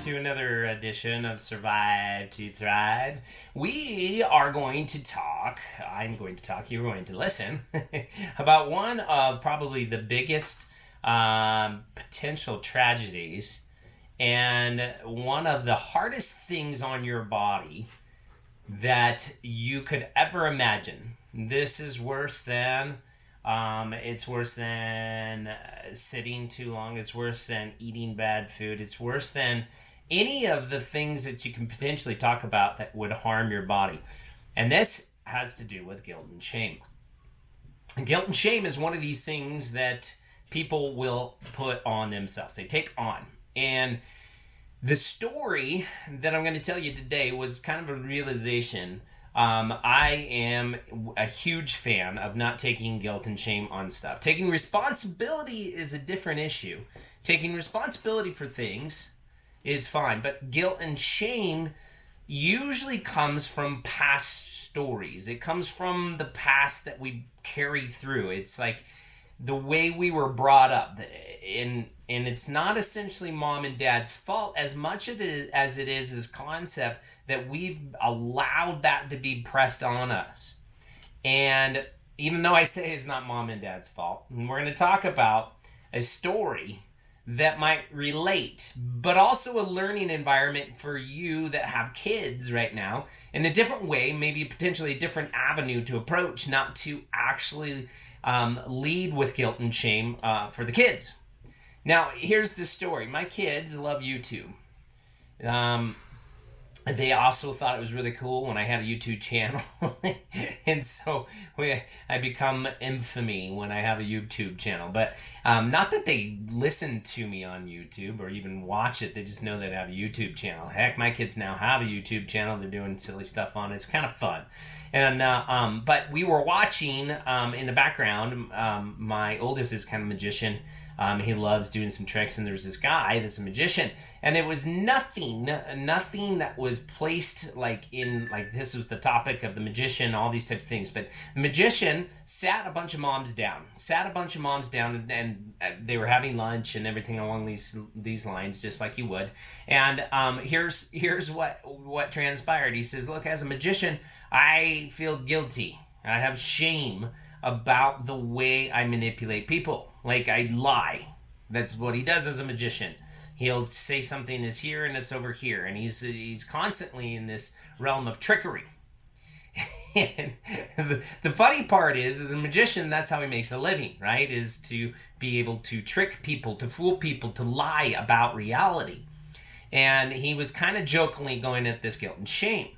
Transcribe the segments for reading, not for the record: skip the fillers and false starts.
to another edition of Survive to Thrive. We are going to talk, I'm going to talk, you're going to listen, about one of probably the biggest potential tragedies and one of the hardest things on your body that you could ever imagine. This is worse than it's worse than sitting too long. It's worse than eating bad food. It's worse than any of the things that you can potentially talk about that would harm your body. And this has to do with guilt and shame. And guilt and shame is one of these things that people will put on themselves. They take on. And the story that I'm going to tell you today was kind of a realization. I am a huge fan of not taking guilt and shame on stuff. Taking responsibility is a different issue. Taking responsibility for things is fine, but guilt and shame usually comes from past stories. It comes from the past that we carry through. It's like the way we were brought up. And it's not essentially mom and dad's fault as much as it is this concept that we've allowed that to be pressed on us. And even though I say it's not mom and dad's fault, and we're going to talk about a story that might relate, but also a learning environment for you that have kids right now in a different way, maybe potentially a different avenue to approach, not to actually lead with guilt and shame for the kids. Now, here's the story. My kids love YouTube. They also thought it was really cool when I had a YouTube channel. And so I become infamy when I have a YouTube channel. But not that they listen to me on YouTube or even watch it. They just know that I have a YouTube channel. Heck, my kids now have a YouTube channel. They're doing silly stuff on it. It's kind of fun. And but we were watching in the background. My oldest is kind of a magician. He loves doing some tricks, and there's this guy that's a magician, and it was nothing that was placed like this was the topic of the magician, all these types of things. But the magician sat a bunch of moms down, and they were having lunch and everything along these lines, just like you would. And here's what transpired. He says, "Look, as a magician, I feel guilty. I have shame about the way I manipulate people. Like, I lie." That's what he does as a magician. He'll say something is here and it's over here, and he's constantly in this realm of trickery. And the funny part is, as a magician, that's how he makes a living, right? Is to be able to trick people, to fool people, to lie about reality. And he was kind of jokingly going at this guilt and shame.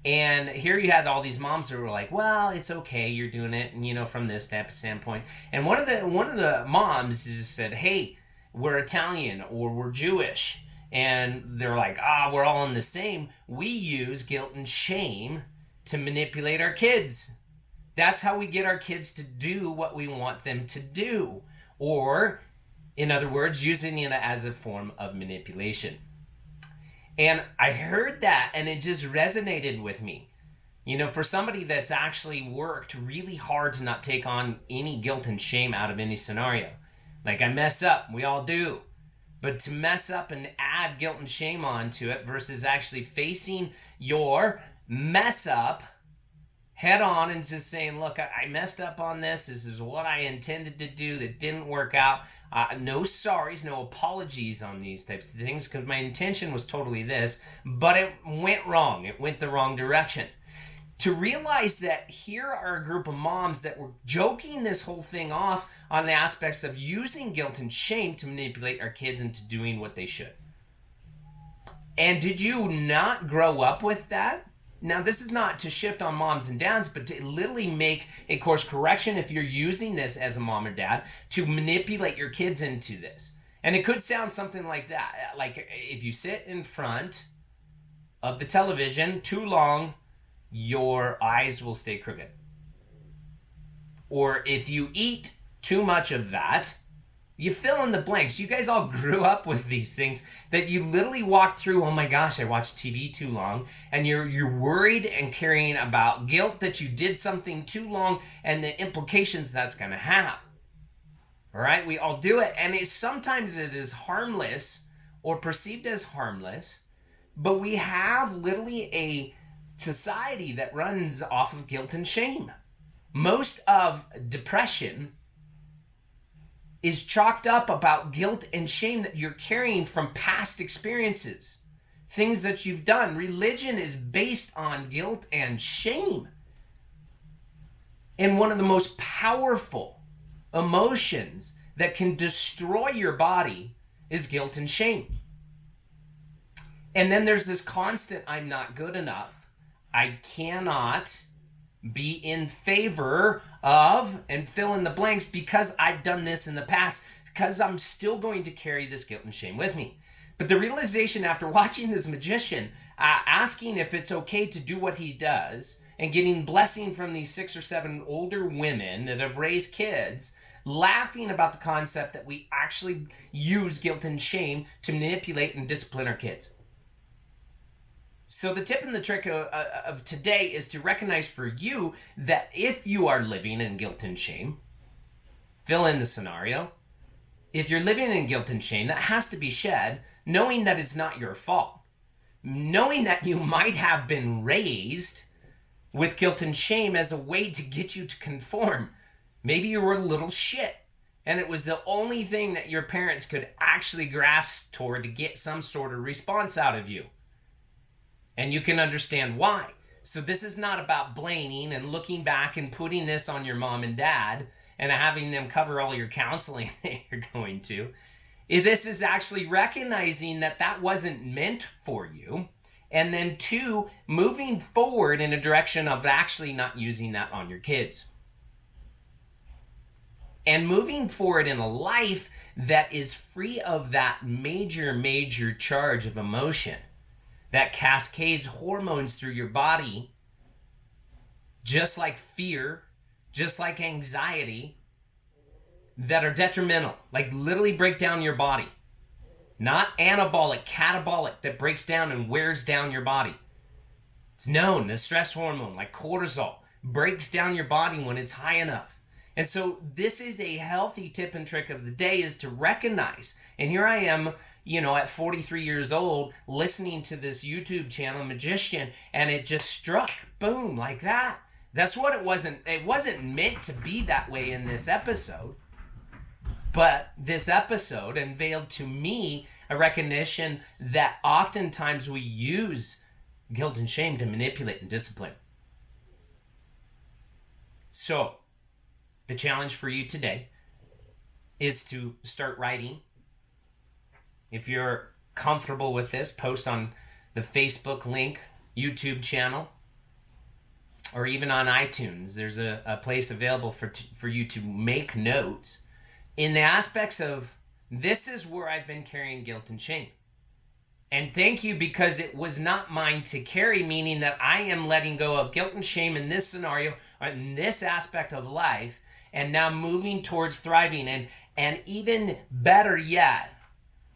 And here you had all these moms that were like, "Well, it's okay, you're doing it," and from this standpoint. And one of the moms just said, "Hey, we're Italian or we're Jewish," and they're like, "We're all in the same. We use guilt and shame to manipulate our kids. That's how we get our kids to do what we want them to do," or, in other words, using it as a form of manipulation. And I heard that, and it just resonated with me. For somebody that's actually worked really hard to not take on any guilt and shame out of any scenario. Like, I mess up, we all do. But to mess up and add guilt and shame onto it versus actually facing your mess up head on and just saying, "Look, I messed up on this. This is what I intended to do that didn't work out. No sorries, no apologies on these types of things because my intention was totally this, but it went wrong. It went the wrong direction." To realize that here are a group of moms that were joking this whole thing off on the aspects of using guilt and shame to manipulate our kids into doing what they should. And did you not grow up with that? Now, this is not to shift on moms and dads, but to literally make a course correction if you're using this as a mom or dad to manipulate your kids into this. And it could sound something like that. Like, if you sit in front of the television too long, your eyes will stay crooked. Or if you eat too much of that, you fill in the blanks. You guys all grew up with these things that you literally walk through. "Oh my gosh, I watched TV too long," and you're worried and carrying about guilt that you did something too long and the implications that's going to have. All right, we all do it, and sometimes it is harmless or perceived as harmless, but we have literally a society that runs off of guilt and shame. Most of depression is chalked up about guilt and shame that you're carrying from past experiences, things that you've done. Religion is based on guilt and shame. And one of the most powerful emotions that can destroy your body is guilt and shame. And then there's this constant, I'm not good enough. I cannot be in favor of, and fill in the blanks, because I've done this in the past, because I'm still going to carry this guilt and shame with me. But the realization after watching this magician, asking if it's okay to do what he does, and getting blessing from these 6 or 7 older women that have raised kids, laughing about the concept that we actually use guilt and shame to manipulate and discipline our kids. So the tip and the trick of today is to recognize for you that if you are living in guilt and shame, fill in the scenario. If you're living in guilt and shame, that has to be shed, knowing that it's not your fault. Knowing that you might have been raised with guilt and shame as a way to get you to conform. Maybe you were a little shit, and it was the only thing that your parents could actually grasp toward to get some sort of response out of you. And you can understand why. So this is not about blaming and looking back and putting this on your mom and dad and having them cover all your counseling that you're going to. This is actually recognizing that that wasn't meant for you. And then 2, moving forward in a direction of actually not using that on your kids. And moving forward in a life that is free of that major charge of emotion that cascades hormones through your body, just like fear, just like anxiety, that are detrimental, like literally break down your body. Not anabolic, catabolic, that breaks down and wears down your body. It's known, the stress hormone, like cortisol, breaks down your body when it's high enough. And so this is a healthy tip and trick of the day, is to recognize, and here I am, at 43 years old, listening to this YouTube channel, Magician, and it just struck, boom, like that. That's what it wasn't meant to be that way in this episode. But this episode unveiled to me a recognition that oftentimes we use guilt and shame to manipulate and discipline. So, the challenge for you today is to start writing. If you're comfortable with this, post on the Facebook link, YouTube channel, or even on iTunes. There's a place available for you to make notes in the aspects of, this is where I've been carrying guilt and shame. And thank you, because it was not mine to carry, meaning that I am letting go of guilt and shame in this scenario, or in this aspect of life, and now moving towards thriving. And even better yet,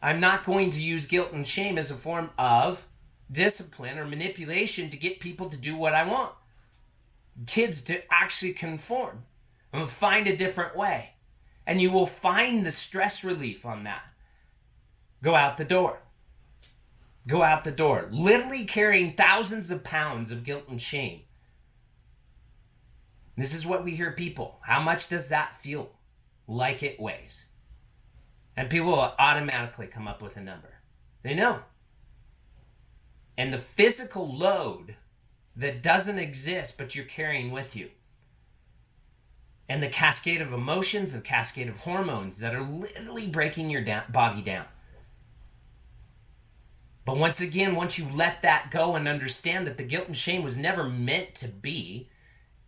I'm not going to use guilt and shame as a form of discipline or manipulation to get people to do what I want. Kids to actually conform. I'm going to find a different way. And you will find the stress relief on that. Go out the door. Go out the door. Literally carrying thousands of pounds of guilt and shame. This is what we hear people. How much does that feel like it weighs? And people will automatically come up with a number. They know. And the physical load that doesn't exist but you're carrying with you. And the cascade of emotions and cascade of hormones that are literally breaking your body down. But once again, once you let that go and understand that the guilt and shame was never meant to be,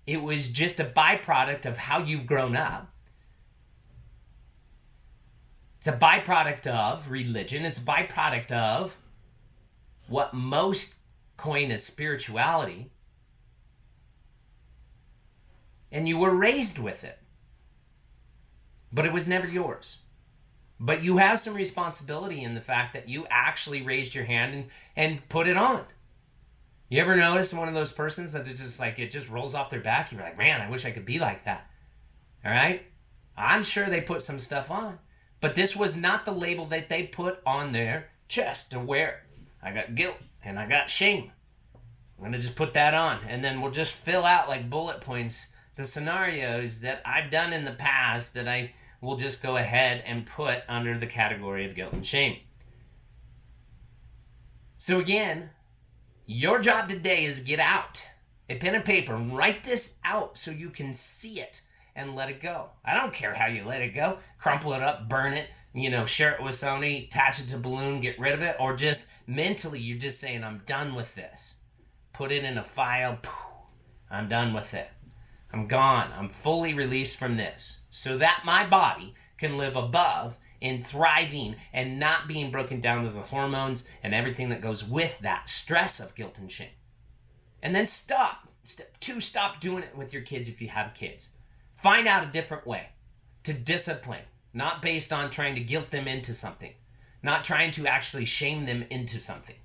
it was just a byproduct of how you've grown up. It's a byproduct of religion. It's a byproduct of what most coin as spirituality. And you were raised with it. But it was never yours. But you have some responsibility in the fact that you actually raised your hand and put it on. You ever notice one of those persons that it's just like, it just rolls off their back? You're like, man, I wish I could be like that. All right? I'm sure they put some stuff on. But this was not the label that they put on their chest to wear it. I got guilt and I got shame. I'm going to just put that on. And then we'll just fill out like bullet points the scenarios that I've done in the past that I will just go ahead and put under the category of guilt and shame. So again, your job today is get out a pen and paper and write this out so you can see it and let it go. I don't care how you let it go. Crumple it up, burn it, share it with somebody, attach it to a balloon, get rid of it, or just mentally you're just saying, I'm done with this. Put it in a file. I'm done with it. I'm gone. I'm fully released from this so that my body can live above in thriving and not being broken down to the hormones and everything that goes with that stress of guilt and shame. And then stop. Step 2, stop doing it with your kids if you have kids. Find out a different way to discipline, not based on trying to guilt them into something, not trying to actually shame them into something.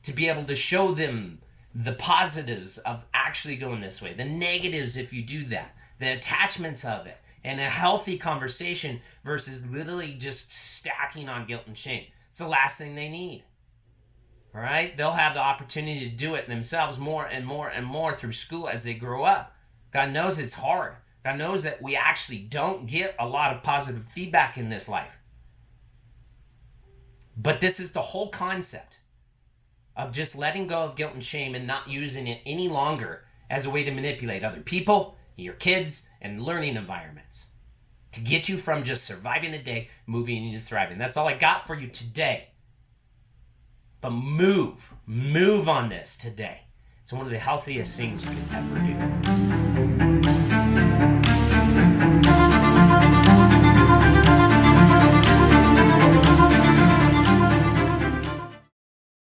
To be able to show them the positives of actually going this way, the negatives if you do that, the attachments of it, and a healthy conversation versus literally just stacking on guilt and shame. It's the last thing they need. All right? They'll have the opportunity to do it themselves more and more and more through school as they grow up. God knows it's hard. God knows that we actually don't get a lot of positive feedback in this life. But this is the whole concept of just letting go of guilt and shame and not using it any longer as a way to manipulate other people, your kids, and learning environments. To get you from just surviving a day, moving into thriving. That's all I got for you today. But move on this today. It's one of the healthiest things you can ever do.